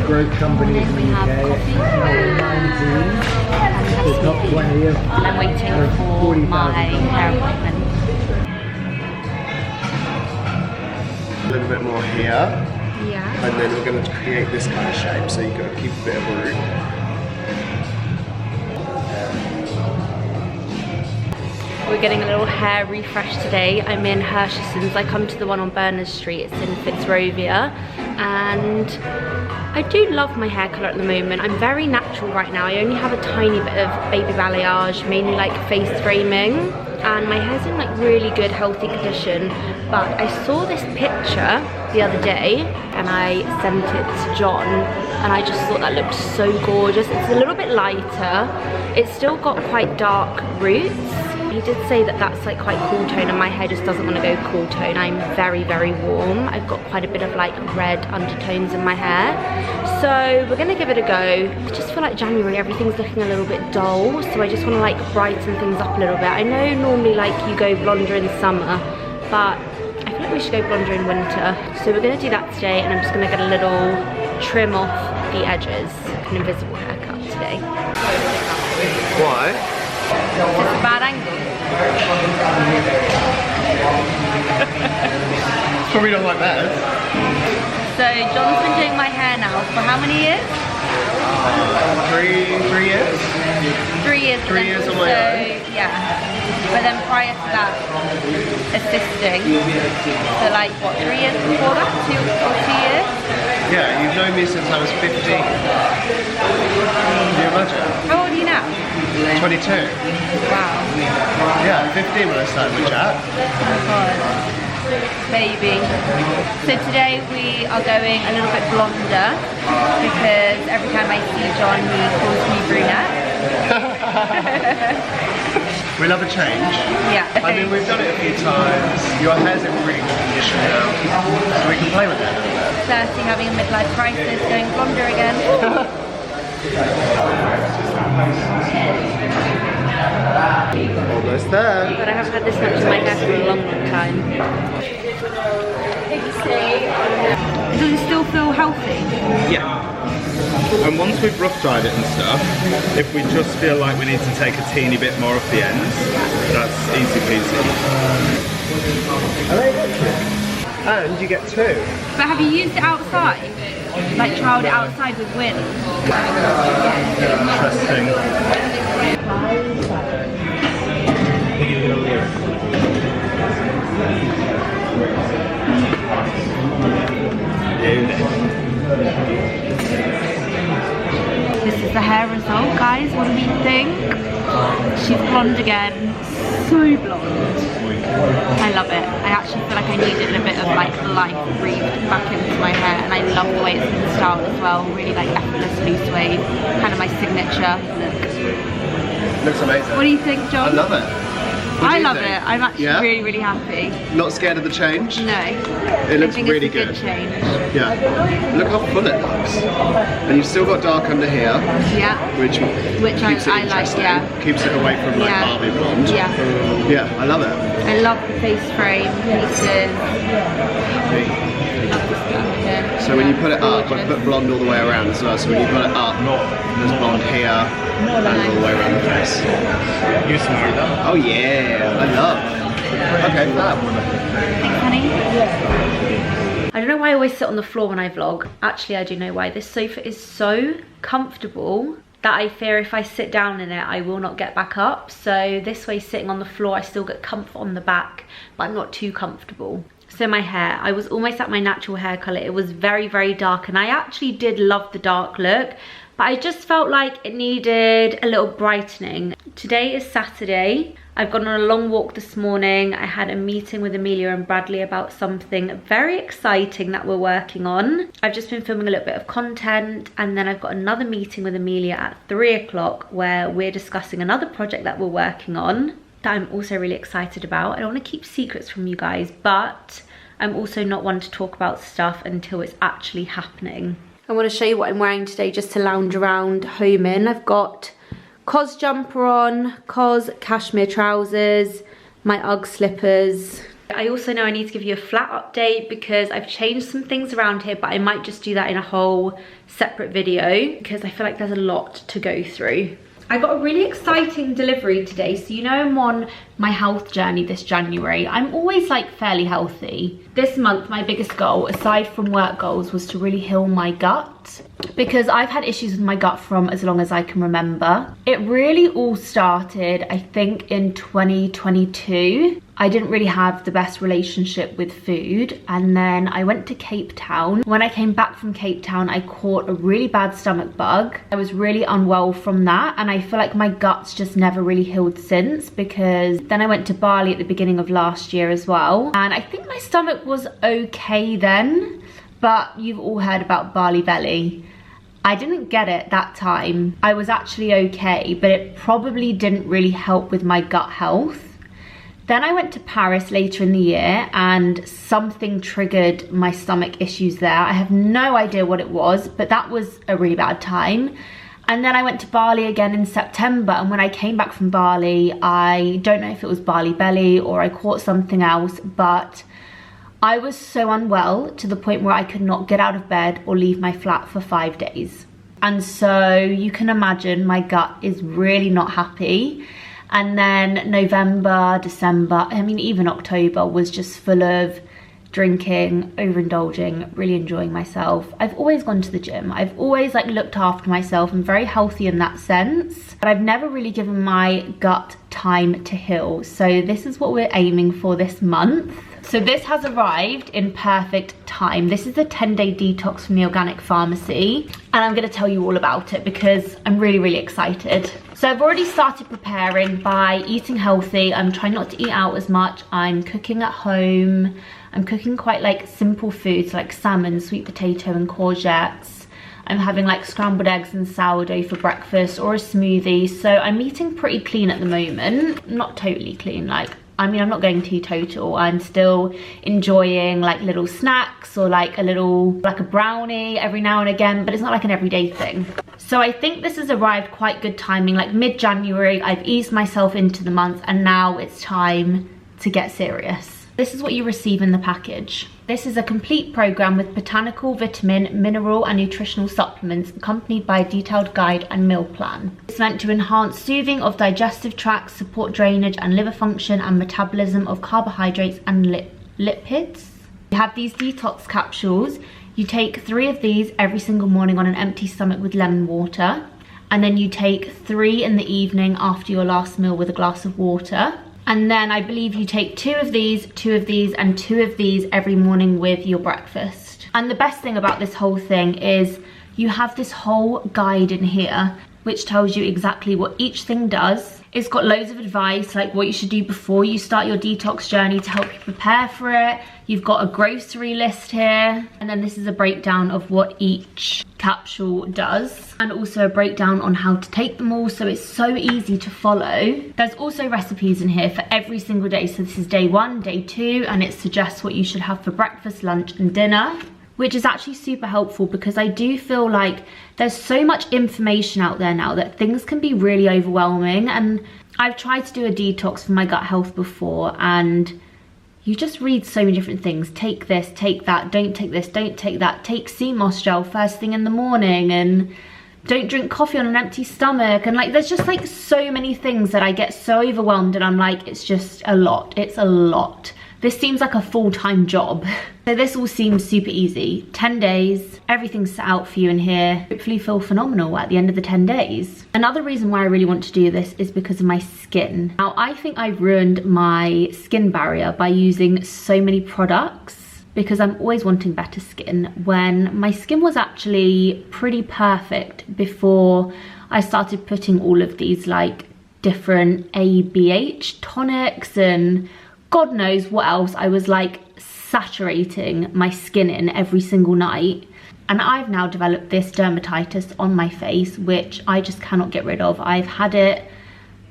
growth company in the UK. The top 20 of I'm waiting for my hair appointment. A little bit more here. Yeah. And then we're going to create this kind of shape, so you've got to keep a bit of root. We're getting a little hair refresh today. I'm in Hersheson's. I come to the one on Berners Street. It's in Fitzrovia. And I do love my hair colour at the moment. I'm very natural right now. I only have a tiny bit of baby balayage, mainly like face framing. And my hair's in like really good, healthy condition. But I saw this picture the other day and I sent it to John. And I just thought that looked so gorgeous. It's a little bit lighter. It's still got quite dark roots. He did say that that's like quite cool tone and my hair just doesn't want to go cool tone. I'm very, very warm. I've got quite a bit of like red undertones in my hair. So we're gonna give it a go. I just feel like January, everything's looking a little bit dull. So I just want to like brighten things up a little bit. I know normally like you go blonder in summer, but I feel like we should go blonder in winter. So we're gonna do that today and I'm just gonna get a little trim off the edges. An invisible haircut today. Why? It's a bad angle. Probably not like that. So John's been doing my hair now for how many years? 3 years? 3 years. 3 years on my own. Yeah. But then prior to that, assisting. So like what, 3 years before that? 2 years? Yeah, you've known me since I was 15. Can you imagine? How old are you now? 22. Wow. Yeah, 15 when I started with Jack. Oh my god. Baby. So today we are going a little bit blonder because every time I see John he calls me brunette. We love a change. Yeah. I mean, we've done it a few times. Your hair's in really good condition now, so we can play with it a little bit. Thirsty, having a midlife crisis, going blonder again. Almost there. But I haven't had this much in my hair for a long, long time. Does it still feel healthy? Yeah. And once we've rough dried it and stuff, if we just feel like we need to take a teeny bit more off the ends, that's easy peasy. And you get 2. But have you used it outside? Like trialed it outside with wind? Interesting. This is the hair result, guys. What do we think? She's blonde again. So blonde. I love it. I actually feel like I needed a bit of like life breathed back into my hair, and I love the way it's been styled as well. Really like effortless loose wave, kind of my signature look. Looks amazing. What do you think, John? I love it. I love it. I'm actually really, really happy. Not scared of the change? No. It looks I think really it's a good. change. Yeah. Look how full it looks. And you've still got dark under here. Yeah. Which I keeps it like, interesting. yeah. Keeps it away from like Barbie blonde. Yeah. Yeah, I love it. I love the face frame pieces. Love the stuff here. So when you put it up, I put blonde all the way around as well. So when you put it up, there's blonde here and all the way around the face. You smell that? Oh yeah, I love. Okay, fab. Thanks, honey. I don't know why I always sit on the floor when I vlog. Actually, I do know why. This sofa is so comfortable that I fear if I sit down in it, I will not get back up. So this way, sitting on the floor, I still get comfort on the back, but I'm not too comfortable. So my hair, I was almost at my natural hair colour. It was very, very dark, and I actually did love the dark look, but I just felt like it needed a little brightening. Today is Saturday. I've gone on a long walk this morning. I had a meeting with Amelia and Bradley about something very exciting that we're working on. I've just been filming a little bit of content, and then I've got another meeting with Amelia at 3 o'clock where we're discussing another project that we're working on that I'm also really excited about. I don't want to keep secrets from you guys, but I'm also not one to talk about stuff until it's actually happening. I want to show you what I'm wearing today just to lounge around home in. I've got COS jumper on, COS cashmere trousers, my UGG slippers. I also know I need to give you a flat update because I've changed some things around here, but I might just do that in a whole separate video because I feel like there's a lot to go through. I got a really exciting delivery today. So you know I'm on my health journey this January. I'm always like fairly healthy. This month my biggest goal, aside from work goals, was to really heal my gut because I've had issues with my gut from as long as I can remember. It really all started, I think, in 2022. I didn't really have the best relationship with food, and then I went to Cape Town. When I came back from Cape Town, I caught a really bad stomach bug. I was really unwell from that, and I feel like my gut's just never really healed since, because then I went to Bali at the beginning of last year as well, and I think my stomach was okay then, but you've all heard about Bali belly. I didn't get it that time. I was actually okay, but it probably didn't really help with my gut health. Then I went to Paris later in the year and something triggered my stomach issues there. I have no idea what it was, but that was a really bad time. And then I went to Bali again in September, and when I came back from Bali, I don't know if it was Bali belly or I caught something else, but I was so unwell to the point where I could not get out of bed or leave my flat for 5 days. And so you can imagine my gut is really not happy. And then November, December, I mean even October was just full of drinking, overindulging, really enjoying myself. I've always gone to the gym. I've always like looked after myself. I'm very healthy in that sense, but I've never really given my gut time to heal. So this is what we're aiming for this month. So this has arrived in perfect time. This is a 10-day detox from the organic pharmacy, and I'm gonna tell you all about it because I'm really, really excited. So I've already started preparing by eating healthy. I'm trying not to eat out as much. I'm cooking at home. I'm cooking quite like simple foods like salmon, sweet potato and courgettes. I'm having like scrambled eggs and sourdough for breakfast or a smoothie. So I'm eating pretty clean at the moment. Not totally clean, like, I mean, I'm not going teetotal. I'm still enjoying like little snacks or like a brownie every now and again, but it's not like an everyday thing. So I think this has arrived quite good timing, like mid-January. I've eased myself into the month and now it's time to get serious. This is what you receive in the package. This is a complete program with botanical, vitamin, mineral and nutritional supplements accompanied by a detailed guide and meal plan. It's meant to enhance soothing of digestive tracts, support drainage and liver function and metabolism of carbohydrates and lipids. You have these detox capsules. You take 3 of these every single morning on an empty stomach with lemon water. And then you take 3 in the evening after your last meal with a glass of water. And then I believe you take 2 of these, 2 of these, and 2 of these every morning with your breakfast. And the best thing about this whole thing is you have this whole guide in here which tells you exactly what each thing does. It's got loads of advice, like what you should do before you start your detox journey to help you prepare for it. You've got a grocery list here, and then this is a breakdown of what each capsule does, and also a breakdown on how to take them all, so it's so easy to follow. There's also recipes in here for every single day, so this is day 1, day 2, and it suggests what you should have for breakfast, lunch, and dinner, which is actually super helpful because I do feel like there's so much information out there now that things can be really overwhelming. And I've tried to do a detox for my gut health before, and you just read so many different things. Take this, take that, don't take this, don't take that. Take sea moss gel first thing in the morning, and don't drink coffee on an empty stomach. And like, there's just like so many things that I get so overwhelmed, and I'm like, it's just a lot, it's a lot. This seems like a full-time job. So this all seems super easy. 10 days, everything's set out for you in here. Hopefully feel phenomenal at the end of the 10 days. Another reason why I really want to do this is because of my skin. Now, I think I've ruined my skin barrier by using so many products because I'm always wanting better skin, when my skin was actually pretty perfect before I started putting all of these like different ABH tonics and God knows what else. I was like saturating my skin in every single night. And I've now developed this dermatitis on my face, which I just cannot get rid of. I've had it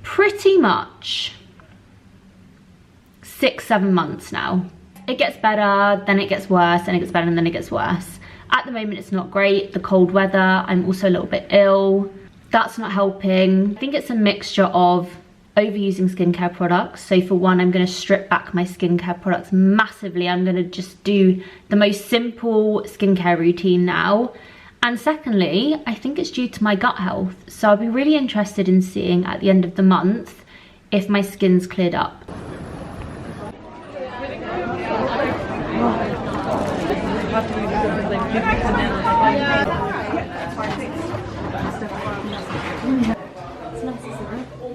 pretty much 6-7 months now. It gets better, then it gets worse, and it gets better, and then it gets worse. At the moment, it's not great. The cold weather, I'm also a little bit ill. That's not helping. I think it's a mixture of overusing skincare products. So for one, I'm going to strip back my skincare products massively. I'm going to just do the most simple skincare routine now. And secondly, I think it's due to my gut health. So I'll be really interested in seeing at the end of the month if my skin's cleared up.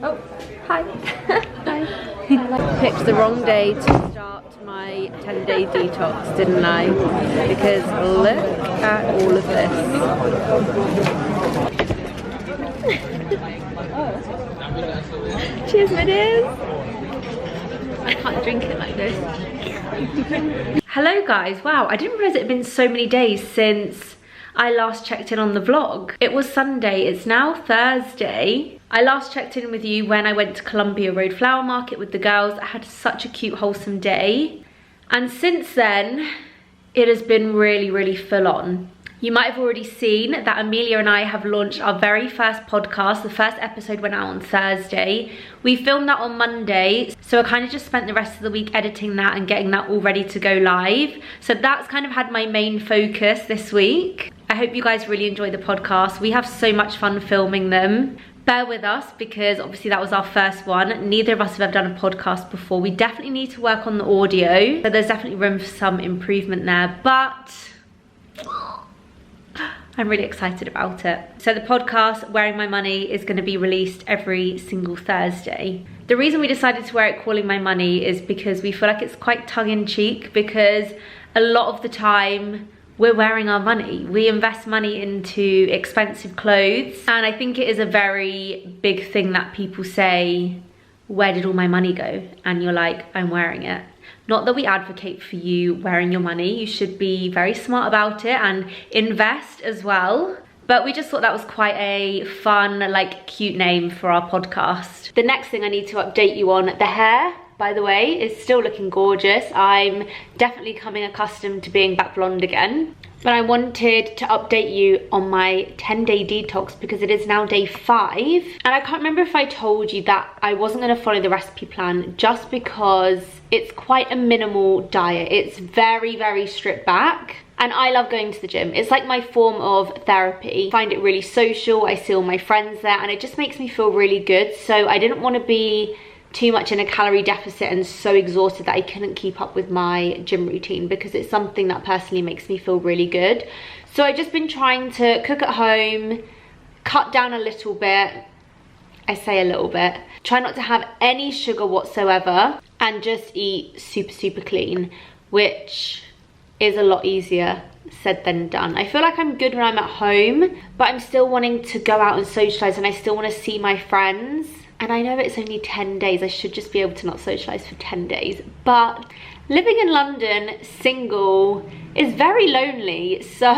Oh, hi. Hi. Picked the wrong day to start my 10-day detox, didn't I? Because look at all of this. Cheers, my dears. I can't drink it like this. Hello guys, wow, I didn't realise it had been so many days since I last checked in on the vlog. It was Sunday, it's now Thursday. I last checked in with you when I went to Columbia Road Flower Market with the girls. I had such a cute, wholesome day. And since then, it has been really, really full on. You might have already seen that Amelia and I have launched our very first podcast. The first episode went out on Thursday. We filmed that on Monday, so I kind of just spent the rest of the week editing that and getting that all ready to go live. So that's kind of had my main focus this week. I hope you guys really enjoy the podcast. We have so much fun filming them. Bear with us because obviously that was our first one. Neither of us have ever done a podcast before. We definitely need to work on the audio, so there's definitely room for some improvement there, but I'm really excited about it. So the podcast, Wearing My Money, is going to be released every single Thursday. The reason we decided to wear it Calling My Money is because we feel like it's quite tongue-in-cheek, because a lot of the time we're wearing our money. We invest money into expensive clothes, and I think it is a very big thing that people say, where did all my money go? And you're like, I'm wearing it. Not that we advocate for you wearing your money. You should be very smart about it and invest as well. But we just thought that was quite a fun, like, cute name for our podcast. The next thing I need to update you on, the hair, by the way, is still looking gorgeous. I'm definitely coming accustomed to being back blonde again. But I wanted to update you on my 10-day detox because it is now day 5. And I can't remember if I told you that I wasn't going to follow the recipe plan just because it's quite a minimal diet. It's very, very stripped back. And I love going to the gym. It's like my form of therapy. I find it really social. I see all my friends there and it just makes me feel really good. So I didn't want to be too much in a calorie deficit and so exhausted that I couldn't keep up with my gym routine, because it's something that personally makes me feel really good. So I've just been trying to cook at home, cut down a little bit. I say a little bit. Try not to have any sugar whatsoever and just eat super, super clean, which is a lot easier said than done. I feel like I'm good when I'm at home, but I'm still wanting to go out and socialize, and I still want to see my friends. And I know it's only 10 days, I should just be able to not socialise for 10 days. But living in London, single, is very lonely. So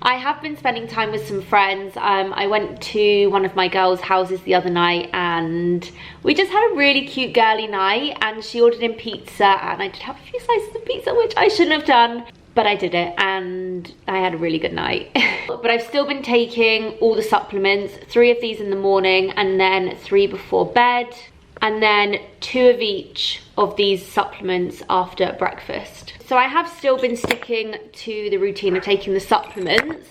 I have been spending time with some friends. I went to one of my girls' houses the other night and we just had a really cute girly night, and she ordered in pizza and I did have a few slices of pizza, which I shouldn't have done. But I did it and I had a really good night. But I've still been taking all the supplements, 3 of these in the morning and then 3 before bed, and then 2 of each of these supplements after breakfast. So I have still been sticking to the routine of taking the supplements.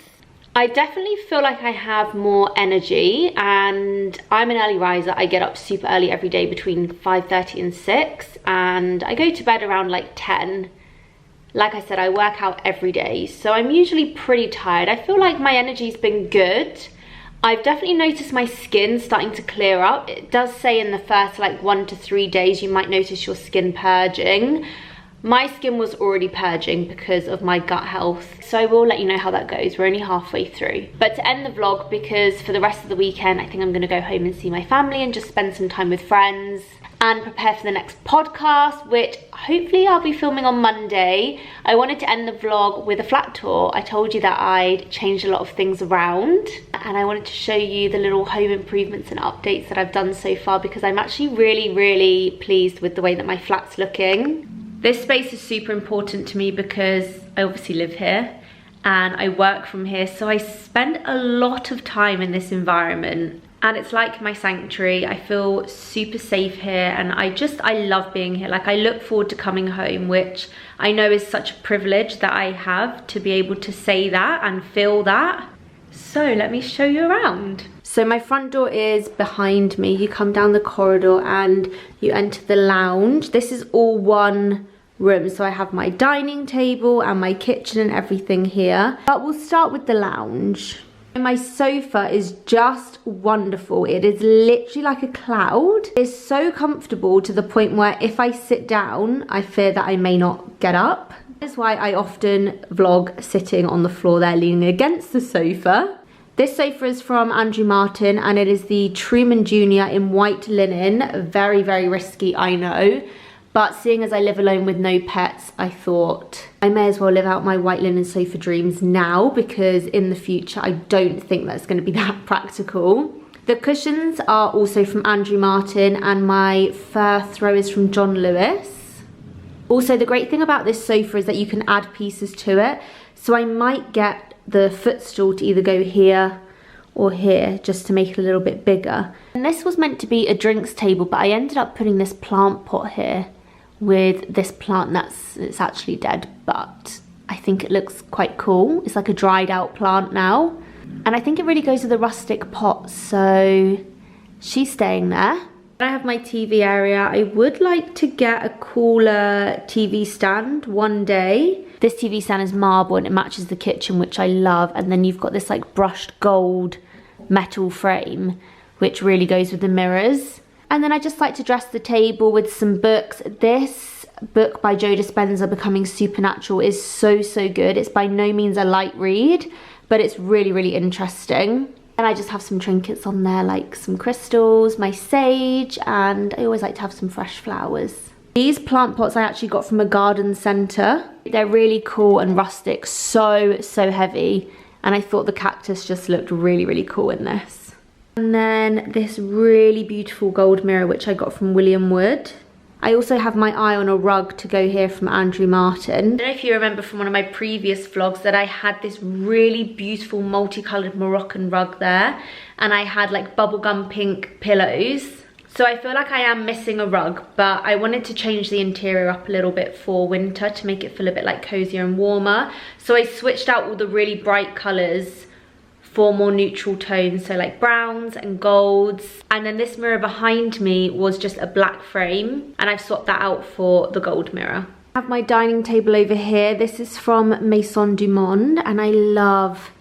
I definitely feel like I have more energy, and I'm an early riser. I get up super early every day between 5:30 and 6, and I go to bed around like 10. Like I said, I work out every day, so I'm usually pretty tired. I feel like my energy's been good. I've definitely noticed my skin starting to clear up. It does say in the first like 1 to 3 days you might notice your skin purging. My skin was already purging because of my gut health, so I will let you know how that goes. We're only halfway through. But to end the vlog, because for the rest of the weekend I think I'm gonna go home and see my family and just spend some time with friends and prepare for the next podcast, which hopefully I'll be filming on Monday. I wanted to end the vlog with a flat tour. I told you that I'd changed a lot of things around, and I wanted to show you the little home improvements and updates that I've done so far, because I'm actually really, really pleased with the way that my flat's looking. This space is super important to me because I obviously live here and I work from here, so I spend a lot of time in this environment. and it's like my sanctuary. I feel super safe here, and I love being here. Like, I look forward to coming home, which I know is such a privilege that I have to be able to say that and feel that. So let me show you around. So my front door is behind me. You come down the corridor and you enter the lounge. This is all one room, so I have my dining table and my kitchen and everything here. But we'll start with the lounge. My sofa is just wonderful. It is literally like a cloud. It's so comfortable to the point where if I sit down, I fear that I may not get up. That's why I often vlog sitting on the floor there, leaning against the sofa. This sofa is from Andrew Martin, and it is the Truman Jr. in white linen. Very, very risky, I know. But seeing as I live alone with no pets, I thought I may as well live out my white linen sofa dreams now, because in the future I don't think that's going to be that practical. The cushions are also from Andrew Martin, and my fur throw is from John Lewis. Also, the great thing about this sofa is that you can add pieces to it. So I might get the footstool to either go here or here, just to make it a little bit bigger. And this was meant to be a drinks table, but I ended up putting this plant pot here with this plant it's actually dead, but I think it looks quite cool. It's like a dried out plant now. And I think it really goes with the rustic pot, so she's staying there. I have my TV area. I would like to get a cooler TV stand one day. This TV stand is marble and it matches the kitchen, which I love. And then you've got this like brushed gold metal frame, which really goes with the mirrors. And then I just like to dress the table with some books. This book by Joe Dispenza, Becoming Supernatural, is so, so good. It's by no means a light read, but it's really, really interesting. And I just have some trinkets on there, like some crystals, my sage, and I always like to have some fresh flowers. These plant pots I actually got from a garden centre. They're really cool and rustic, so, so heavy. And I thought the cactus just looked really, really cool in this. And then this really beautiful gold mirror, which I got from William Wood. I also have my eye on a rug to go here from Andrew Martin. I don't know if you remember from one of my previous vlogs that I had this really beautiful multicoloured Moroccan rug there, and I had like bubblegum pink pillows. So I feel like I am missing a rug, but I wanted to change the interior up a little bit for winter to make it feel a bit like cozier and warmer. So I switched out all the really bright colours for more neutral tones, so like browns and golds. And then this mirror behind me was just a black frame, and I've swapped that out for the gold mirror. I have my dining table over here. This is from Maison du Monde, and I love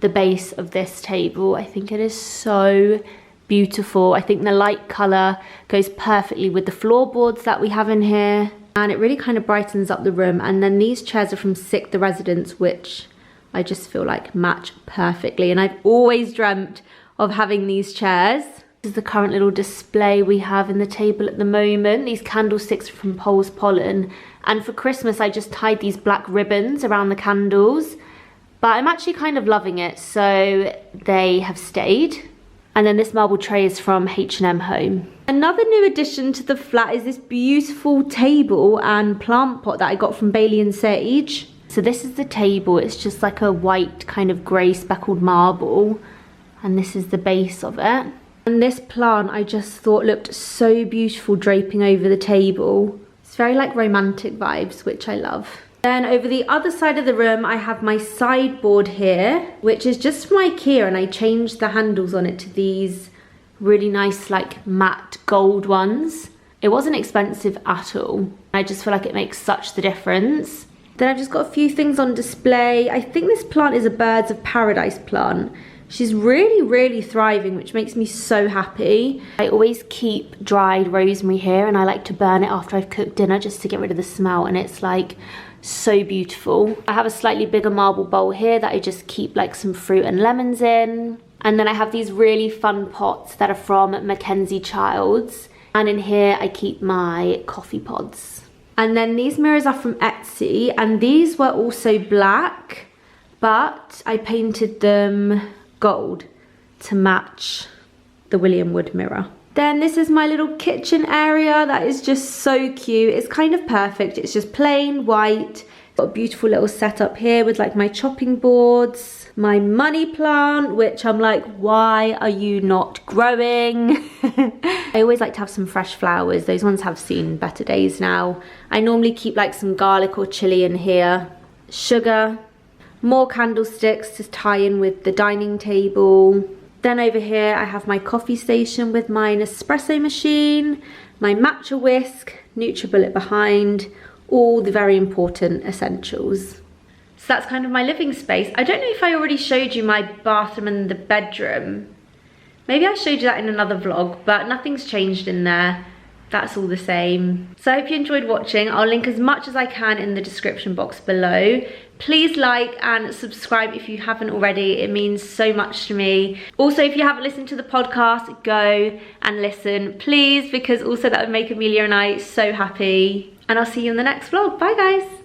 the base of this table. I think it is so beautiful. I think the light colour goes perfectly with the floorboards that we have in here, and it really kind of brightens up the room. And then these chairs are from Sick the Residence, which I just feel like match perfectly, and I've always dreamt of having these chairs. This is the current little display we have in the table at the moment. These candlesticks are from Pole's Pollen, and for Christmas I just tied these black ribbons around the candles, but I'm actually kind of loving it, so they have stayed. And then this marble tray is from H&M Home. Another new addition to the flat is this beautiful table and plant pot that I got from Bailey and Sage. So this is the table. It's just like a white kind of grey speckled marble, and this is the base of it. And this plant I just thought looked so beautiful draping over the table. It's very like romantic vibes, which I love. Then over the other side of the room I have my sideboard here, which is just from IKEA, and I changed the handles on it to these really nice like matte gold ones. It wasn't expensive at all. I just feel like it makes such the difference. Then I've just got a few things on display. I think this plant is a Birds of Paradise plant. She's really, really thriving, which makes me so happy. I always keep dried rosemary here, and I like to burn it after I've cooked dinner just to get rid of the smell, and it's like so beautiful. I have a slightly bigger marble bowl here that I just keep like some fruit and lemons in. And then I have these really fun pots that are from Mackenzie Childs. And in here I keep my coffee pods. And then these mirrors are from Etsy, and these were also black, but I painted them gold to match the William Wood mirror. Then this is my little kitchen area that is just so cute. It's kind of perfect. It's just plain white, Got a beautiful little setup here with like my chopping boards, my money plant, which I'm like, why are you not growing? I always like to have some fresh flowers. Those ones have seen better days now. I normally keep like some garlic or chili in here. Sugar, more candlesticks to tie in with the dining table. Then over here I have my coffee station with my Nespresso machine, my matcha whisk, NutriBullet behind, all the very important essentials. So that's kind of my living space. I don't know if I already showed you my bathroom and the bedroom. Maybe I showed you that in another vlog, but nothing's changed in there. That's all the same. So I hope you enjoyed watching. I'll link as much as I can in the description box below. Please like and subscribe if you haven't already. It means so much to me. Also, if you haven't listened to the podcast, go and listen, please, because also that would make Amelia and I so happy. And I'll see you in the next vlog. Bye, guys.